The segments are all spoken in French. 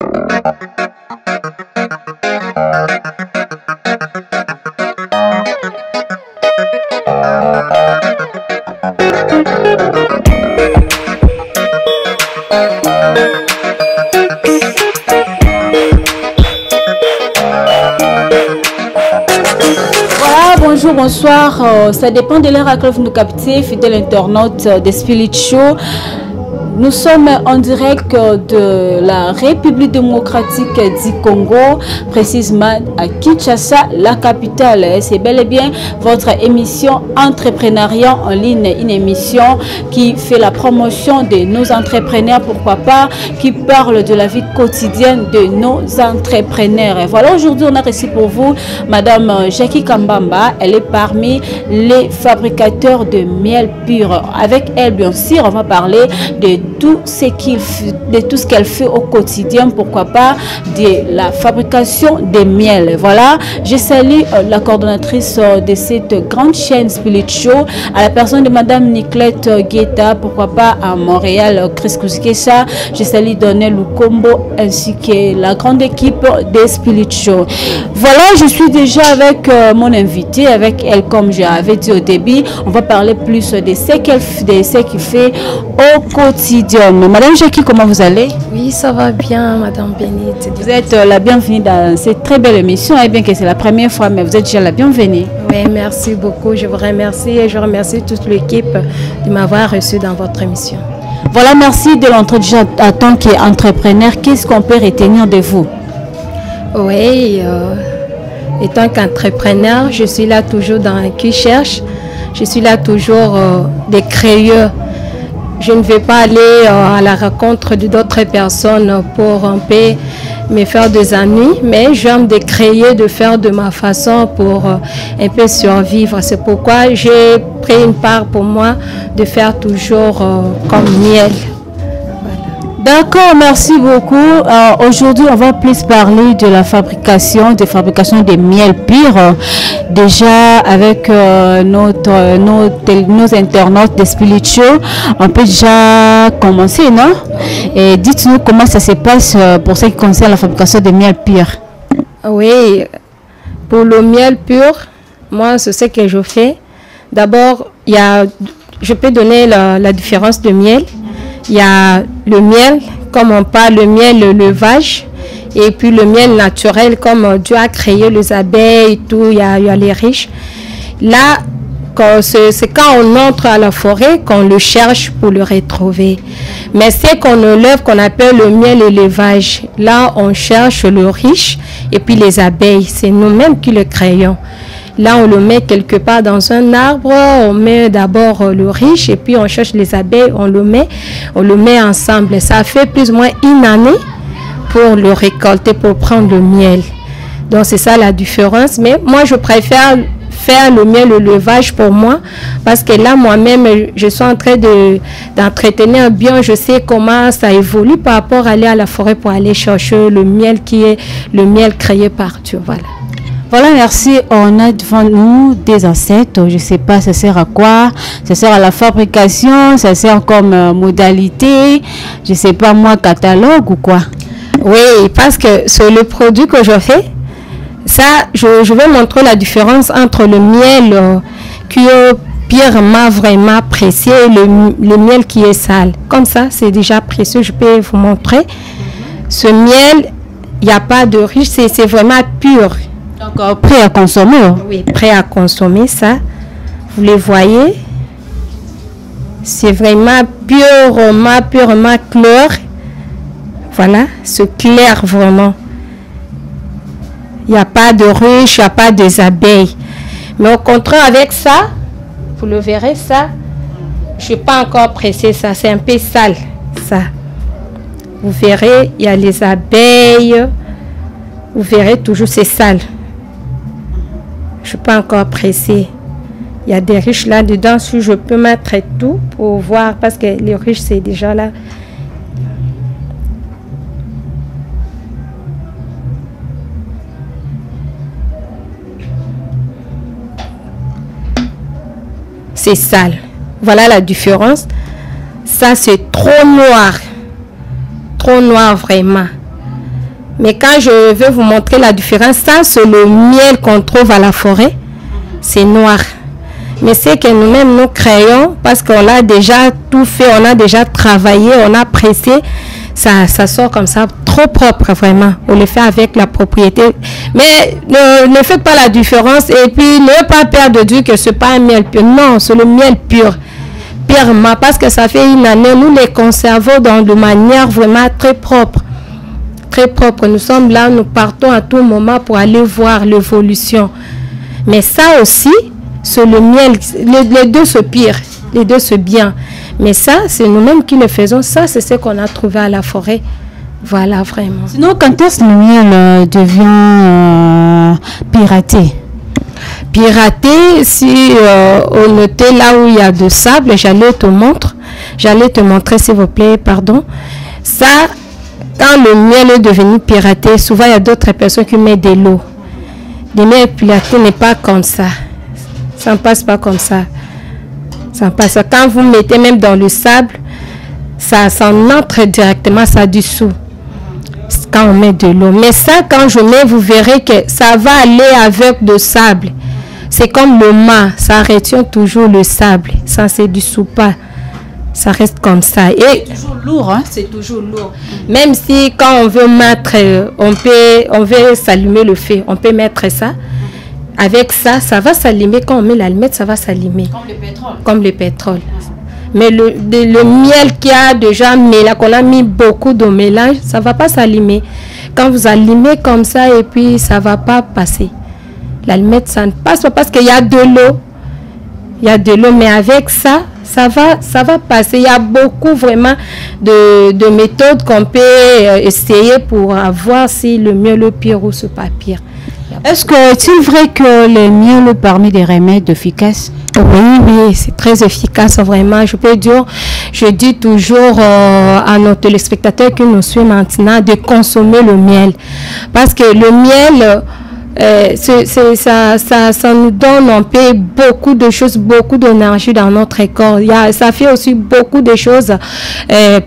Bonjour, bonsoir, ça dépend de l'heure à laquelle vous nous captez, fidèle internaute des Spirit Show. Nous sommes en direct de la République démocratique du Congo, précisément à Kinshasa, la capitale. C'est bel et bien votre émission Entrepreneuriat en ligne, une émission qui fait la promotion de nos entrepreneurs, pourquoi pas, qui parle de la vie quotidienne de nos entrepreneurs. Et voilà, aujourd'hui, on a reçu pour vous Madame Jackie Kambamba. Elle est parmi les fabricateurs de miel pur. Avec elle, bien sûr, on va parler de tout ce qu'elle fait au quotidien, pourquoi pas de la fabrication des miels. Voilà, je salue la coordonnatrice de cette grande chaîne Spirit Show, à la personne de Madame Niclette Guetta, pourquoi pas à Montréal, Chris Kouskesa. Je salue Donnel Lukombo ainsi que la grande équipe de Spirit Show. Voilà, je suis déjà avec mon invité, avec elle, comme j'avais dit au début. On va parler plus de ce qu'elle fait au quotidien. Madame Jackie, comment vous allez? Oui, ça va bien, Madame Bénite. Vous êtes la bienvenue dans cette très belle émission. Et bien que c'est la première fois, mais vous êtes déjà la bienvenue. Oui, merci beaucoup. Je vous remercie et je remercie toute l'équipe de m'avoir reçu dans votre émission. Voilà, merci de l'entretien en tant qu'entrepreneur. Qu'est-ce qu'on peut retenir de vous? Oui, étant qu'entrepreneur, je suis là toujours dans qui cherche. Je suis là toujours des créateurs. Je ne vais pas aller à la rencontre d'autres personnes pour un peu me faire des ennuis, mais j'aime de créer, de faire de ma façon pour un peu survivre. C'est pourquoi j'ai pris une part pour moi de faire toujours comme miel. D'accord, merci beaucoup. Aujourd'hui, on va plus parler de la fabrication des miels purs. Déjà, avec nos internautes de Spirit Show, on peut déjà commencer, non? Et dites-nous comment ça se passe pour ce qui concerne la fabrication des miels purs. Oui, pour le miel pur, moi, c'est ce que je fais. D'abord, je peux donner la différence de miel. Il y a le miel, comme on parle, le miel, le levage, et puis le miel naturel, comme Dieu a créé les abeilles et tout, il y a les riches. Là, c'est quand on entre à la forêt qu'on le cherche pour le retrouver. Mais c'est qu'on enlève, qu'on appelle le miel et levage. Là, on cherche le riche et puis les abeilles. C'est nous-mêmes qui le créons. Là, on le met quelque part dans un arbre, on met d'abord le riche et puis on cherche les abeilles, on le met ensemble. Ça fait plus ou moins une année pour le récolter, pour prendre le miel. Donc, c'est ça la différence. Mais moi, je préfère faire le miel, le levage pour moi, parce que là, moi-même, je suis en train d'entretenir bien, je sais comment ça évolue par rapport à aller à la forêt pour aller chercher le miel qui est le miel créé par Dieu. Voilà. Voilà, merci. On a devant nous des insectes. Je ne sais pas, ça sert à quoi? Ça sert à la fabrication? Ça sert comme modalité? Je ne sais pas, moi, catalogue ou quoi? Oui, parce que c'est le produit que je fais. Ça, je vais montrer la différence entre le miel qui est purement vraiment précieux et le miel qui est sale. Comme ça, c'est déjà précieux. Je peux vous montrer. Ce miel, il n'y a pas de riche, c'est vraiment pur. Donc, prêt à consommer? Oui, prêt à consommer, ça. Vous les voyez? C'est vraiment purement clair. Voilà, c'est clair vraiment. Il n'y a pas de ruches, il n'y a pas des abeilles. Mais au contraire, avec ça, vous le verrez, ça, je n'ai pas encore pressé ça. C'est un peu sale, ça. Vous verrez, il y a les abeilles. Vous verrez toujours, c'est sale. Je ne suis pas encore pressée. Il y a des riches là-dedans. Si je peux mettre tout pour voir, parce que les riches, c'est déjà là. C'est sale. Voilà la différence. Ça, c'est trop noir. Trop noir, vraiment. Mais quand je vais vous montrer la différence, ça c'est le miel qu'on trouve à la forêt, c'est noir. Mais c'est que nous-mêmes nous créons parce qu'on a déjà tout fait, on a déjà travaillé, on a pressé. Ça sort comme ça, trop propre vraiment. On le fait avec la propriété. Mais ne faites pas la différence et puis ne pas perdre de vue que ce n'est pas un miel pur. Non, c'est le miel pur. Purement, parce que ça fait une année, nous les conservons de manière vraiment très propre. Très propre. Nous sommes là, nous partons à tout moment pour aller voir l'évolution. Mais ça aussi, c'est le miel. Les deux se pire, les deux se bien. Mais ça, c'est nous-mêmes qui le faisons. Ça, c'est ce qu'on a trouvé à la forêt. Voilà, vraiment. Sinon, quand est-ce que le miel devient piraté? Piraté, si on était là où il y a de sable, j'allais te montrer, s'il vous plaît, pardon. Ça, quand le miel est devenu piraté, souvent il y a d'autres personnes qui mettent de l'eau. Le miel piraté n'est pas comme ça. Ça ne passe pas comme ça. Ça passe. Quand vous mettez même dans le sable, ça entre directement, ça dissout. Quand on met de l'eau. Mais ça, quand je mets, vous verrez que ça va aller avec le sable. C'est comme le mât, ça retient toujours le sable. Ça ne se dissout pas. Ça reste comme ça. Et c'est toujours lourd, hein? C'est toujours lourd. Même si quand on veut mettre, on veut s'allumer le feu, on peut mettre ça. Avec ça, ça va s'allumer. Quand on met l'allumette, ça va s'allumer. Comme le pétrole. Comme le pétrole. Mais le miel qui a déjà qu'on a mis beaucoup de mélange, ça ne va pas s'allumer. Quand vous allumez comme ça, et puis ça ne va pas passer. L'allumette, ça ne passe pas parce qu'il y a de l'eau. Il y a de l'eau, mais avec ça, ça va passer. Il y a beaucoup vraiment de méthodes qu'on peut essayer pour voir si le miel est pire ou ce pas pire. Est-ce que est-il vrai que le miel est parmi des remèdes efficaces? Oui, c'est très efficace vraiment. Je dis toujours à nos téléspectateurs qui nous suivent maintenant de consommer le miel. Parce que le miel, ça nous donne un peu beaucoup de choses, beaucoup d'énergie dans notre corps. Ça fait aussi beaucoup de choses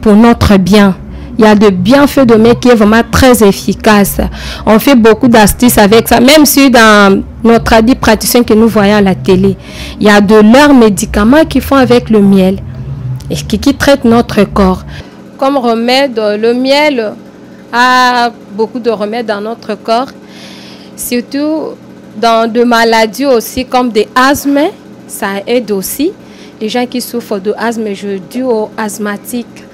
pour notre bien. Il y a de bienfaits de miel qui est vraiment très efficace. On fait beaucoup d'astuces avec ça. Même si dans nos praticiens que nous voyons à la télé, il y a de leurs médicaments qu'ils font avec le miel et qui traitent notre corps. Comme remède, le miel a beaucoup de remèdes dans notre corps. Surtout dans des maladies aussi comme des asthmes, ça aide aussi. Les gens qui souffrent de asthme, je dis aux asthmatiques,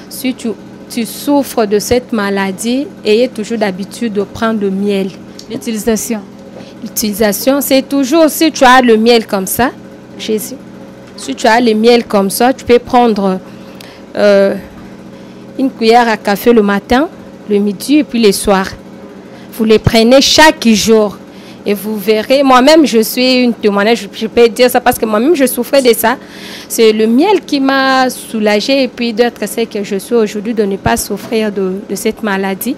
si tu souffres de cette maladie, ayez toujours d'habitude de prendre le miel. L'utilisation, c'est toujours, si tu as le miel comme ça, Jésus, si tu as le miel comme ça, tu peux prendre une cuillère à café le matin, le midi et puis le soir. Vous les prenez chaque jour. Et vous verrez, moi-même, je suis une témoignage, je peux dire ça parce que moi-même, je souffrais de ça. C'est le miel qui m'a soulagée et puis d'autres, c'est que je suis aujourd'hui de ne pas souffrir de cette maladie.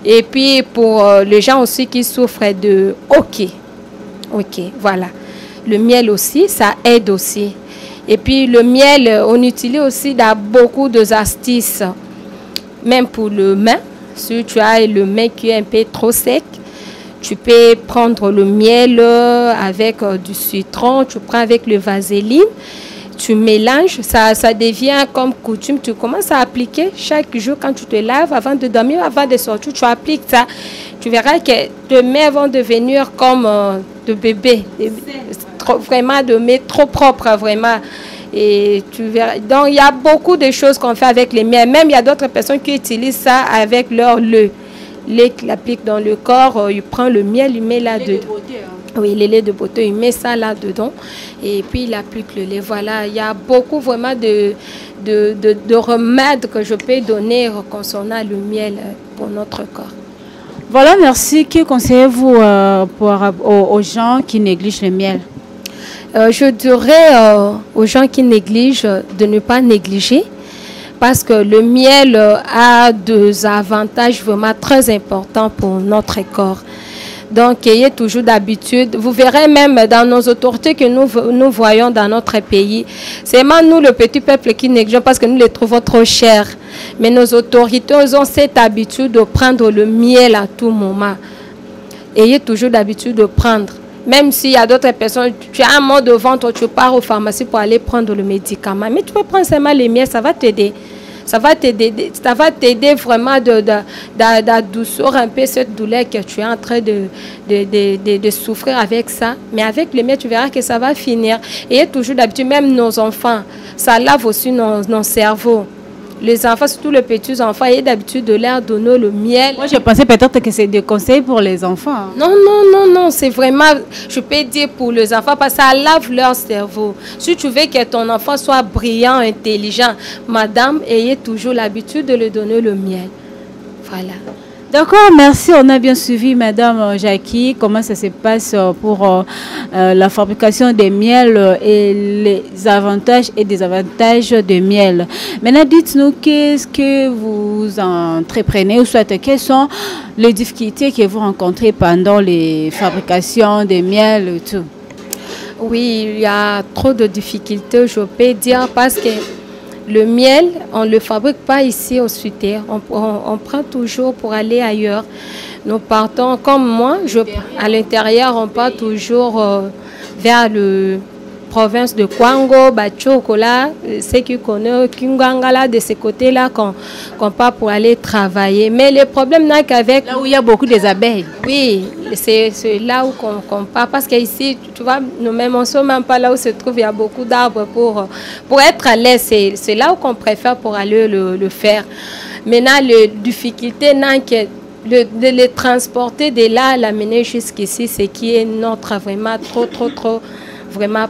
Et puis, pour les gens aussi qui souffrent de OK, voilà. Le miel aussi, ça aide aussi. Et puis, le miel, on utilise aussi dans beaucoup d'astuces, même pour le main. Si tu as le main qui est un peu trop sec, tu peux prendre le miel avec du citron, tu prends avec le vaseline, tu mélanges, ça devient comme coutume. Tu commences à appliquer chaque jour quand tu te laves, avant de dormir, avant de sortir, tu appliques ça. Tu verras que tes mains vont devenir comme de bébé, vraiment de mains trop propres, vraiment. Et tu verras. Donc, il y a beaucoup de choses qu'on fait avec les miels. Même, il y a d'autres personnes qui utilisent ça avec leur lait. Il l'applique dans le corps, il prend le miel, il met là-dedans. Oui, le lait de beauté, il met ça là-dedans et puis il applique le lait. Voilà, il y a beaucoup vraiment de remèdes que je peux donner concernant le miel pour notre corps. Voilà, merci. Que conseillez-vous aux gens qui négligent le miel? Je dirais aux gens qui négligent de ne pas négliger. Parce que le miel a des avantages vraiment très importants pour notre corps. Donc, ayez toujours d'habitude. Vous verrez même dans nos autorités que nous voyons dans notre pays. C'est même nous, le petit peuple, qui négligeons parce que nous les trouvons trop chers. Mais nos autorités ont cette habitude de prendre le miel à tout moment. Ayez toujours l'habitude de prendre. Même s'il y a d'autres personnes, tu as un mal de ventre, tu pars aux pharmacies pour aller prendre le médicament. Mais tu peux prendre seulement le miel, ça va t'aider. Ça va t'aider vraiment d'adoucir un peu cette douleur que tu es en train de souffrir avec ça. Mais avec le miel, tu verras que ça va finir. Et toujours d'habitude, même nos enfants, ça lave aussi nos cerveaux. Les enfants, surtout les petits enfants, il y a d'habitude de leur donner le miel. Moi, je pensais peut-être que c'est des conseils pour les enfants. Non, c'est vraiment, je peux dire pour les enfants, parce que ça lave leur cerveau. Si tu veux que ton enfant soit brillant, intelligent, madame, ayez toujours l'habitude de lui donner le miel. Voilà. D'accord, merci. On a bien suivi, Madame Jackie, comment ça se passe pour la fabrication des miels et les avantages et désavantages de miel. Maintenant, dites-nous qu'est-ce que vous entreprenez ou soit quelles sont les difficultés que vous rencontrez pendant les fabrications des miels et tout. Oui, il y a trop de difficultés, je peux dire, parce que le miel, on ne le fabrique pas ici au Sud-Terre. On prend toujours pour aller ailleurs. Nous partons, comme moi, à l'intérieur, on part toujours vers la province de Kwango, Bachokola, ceux qui connaissent Kingangala, de ce côté-là, qu'on part pour aller travailler. Mais le problème n'est qu'avec... Là où il y a beaucoup des abeilles. Oui, c'est là où qu'on part. Parce qu'ici, tu vois, nous-mêmes, on ne sommes même pas là où se trouve, il y a beaucoup d'arbres pour être à l'aise. C'est là où qu'on préfère pour aller le faire. Maintenant, la difficulté n'est que de les transporter de là, l'amener jusqu'ici, c'est qui est notre vraiment trop, vraiment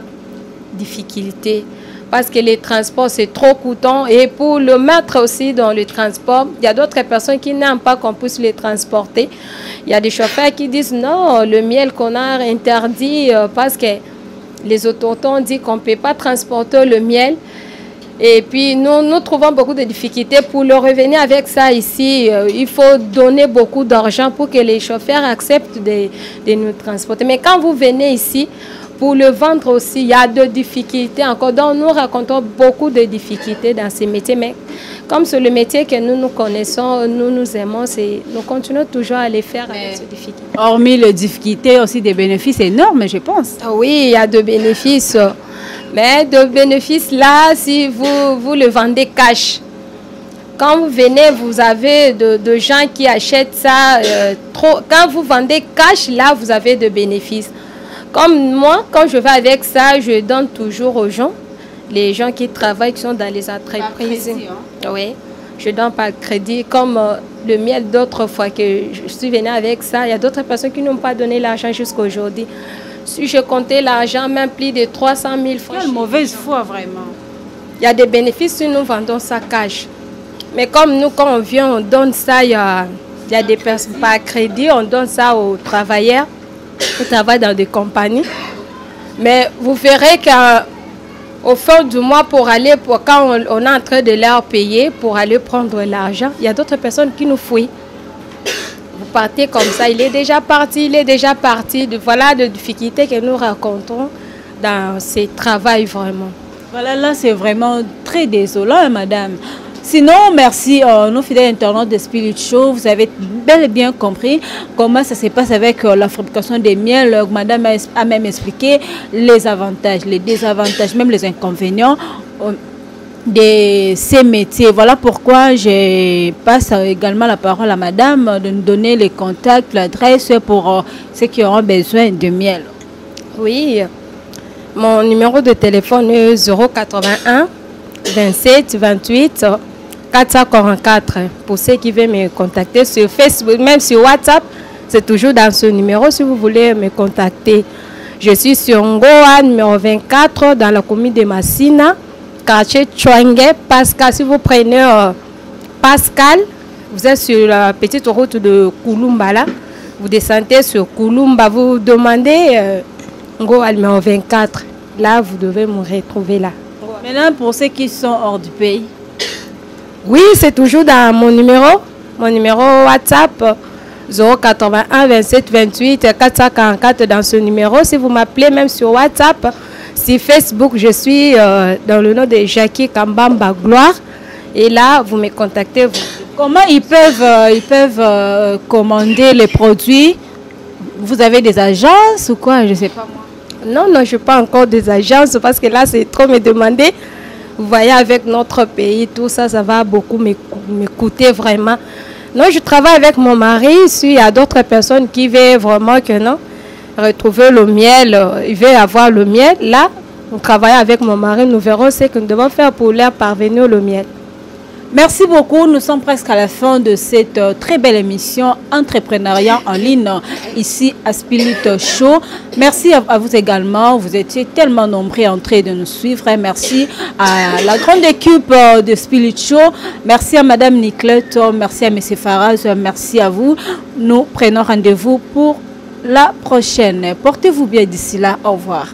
difficulté. Parce que les transports, c'est trop coûteux. Et pour le mettre aussi dans le transport, il y a d'autres personnes qui n'aiment pas qu'on puisse les transporter. Il y a des chauffeurs qui disent non, le miel qu'on a interdit parce que les autochtones disent qu'on ne peut pas transporter le miel. Et puis, nous trouvons beaucoup de difficultés pour le revenir avec ça ici. Il faut donner beaucoup d'argent pour que les chauffeurs acceptent de nous transporter. Mais quand vous venez ici, pour le vendre aussi, il y a de difficultés encore. Donc, nous racontons beaucoup de difficultés dans ces métiers. Mais comme c'est le métier que nous connaissons, nous aimons, nous continuons toujours à les faire avec ces difficultés. Hormis les difficultés, aussi des bénéfices énormes, je pense. Oui, il y a de bénéfices. Mais de bénéfices là, si vous le vendez cash. Quand vous venez, vous avez de gens qui achètent ça trop. Quand vous vendez cash, là, vous avez de bénéfices. Comme moi, quand je vais avec ça, je donne toujours aux gens, les gens qui travaillent, qui sont dans les entreprises. Crédit, hein? Oui, je donne par crédit. Comme le miel d'autres fois que je suis venue avec ça, il y a d'autres personnes qui n'ont pas donné l'argent jusqu'à aujourd'hui. Si je comptais l'argent, même plus de 300 000 francs. Quelle mauvaise foi, vraiment. Il y a des bénéfices si nous vendons ça cash. Mais comme nous, quand on vient, on donne ça, il y a des personnes par crédit, on donne ça aux travailleurs qui travaillent dans des compagnies. Mais vous verrez qu'au fin du mois, quand on est en train de leur payer pour aller prendre l'argent, il y a d'autres personnes qui nous fouillent. Vous partez comme ça, il est déjà parti. Voilà les difficultés que nous rencontrons dans ces travaux vraiment. Voilà, là c'est vraiment très désolant, madame. Sinon, merci, nos fidèles internautes de Spirit Show, vous avez bel et bien compris comment ça se passe avec la fabrication des miels. Madame a même expliqué les avantages, les désavantages, même les inconvénients de ces métiers. Voilà pourquoi je passe également la parole à madame de nous donner les contacts, l'adresse pour ceux qui auront besoin de miel. Oui, mon numéro de téléphone est 081 27 28 444. Pour ceux qui veulent me contacter sur Facebook, même sur WhatsApp, c'est toujours dans ce numéro si vous voulez me contacter. Je suis sur Ngoa, numéro 24, dans la commune de Massina, quartier Chouangue. Pascal, si vous prenez Pascal, vous êtes sur la petite route de Kouloumba, là. Vous descendez sur Kouloumba, vous demandez Ngoa, numéro 24. Là, vous devez me retrouver là. Maintenant, pour ceux qui sont hors du pays. Oui, c'est toujours dans mon numéro WhatsApp 081 27 28 444 dans ce numéro. Si vous m'appelez même sur WhatsApp, sur Facebook, je suis dans le nom de Jackie Kambamba Gloire. Et là, vous me contactez. Comment ils peuvent commander les produits? Vous avez des agences ou quoi? Je ne sais pas moi. Non, non, je n'ai pas encore des agences parce que là, c'est trop me demander. Vous voyez, avec notre pays, tout ça, ça va beaucoup me coûter vraiment. Non, je travaille avec mon mari. Il y a d'autres personnes qui veulent vraiment que non, retrouver le miel, ils veulent avoir le miel. Là, on travaille avec mon mari. Nous verrons ce que nous devons faire pour leur parvenir le miel. Merci beaucoup. Nous sommes presque à la fin de cette très belle émission Entrepreneuriat en ligne ici à Spirit Show. Merci à vous également. Vous étiez tellement nombreux en train de nous suivre. Merci à la grande équipe de Spirit Show. Merci à Madame Niclette. Merci à M. Faraz. Merci à vous. Nous prenons rendez-vous pour la prochaine. Portez-vous bien d'ici là. Au revoir.